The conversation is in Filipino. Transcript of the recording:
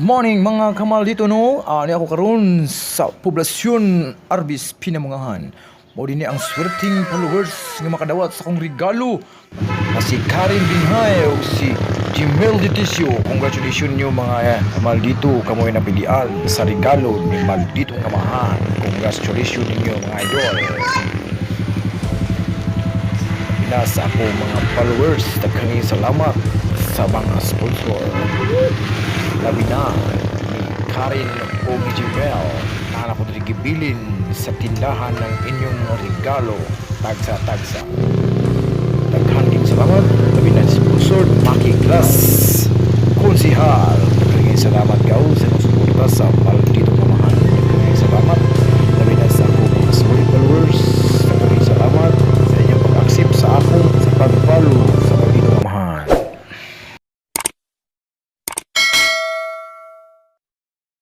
morning mga kamal dito no. Ni ako karon sa poblasyon Arbis Pinamungahan. Mao dinhi ang swerting followers nga makadawat sa akong regalo. Na si Karin Binhay ug si Jimel Leticio. Congratulations nyo mga kamal dito. Kamoy napilian sa regalo ni Malditong Kamahan. Congratulations ninyo mga idol. Sa ako mga followers, daghang salamat sa mga sponsor. Labi na ni Karin o ni Jimel na ako rin gibilin sa tindahan ng inyong regalo tagsa-tagsa. Daghang salamat. Labi na sponsor Maki Glass Konsihal. Daghang salamat ka sa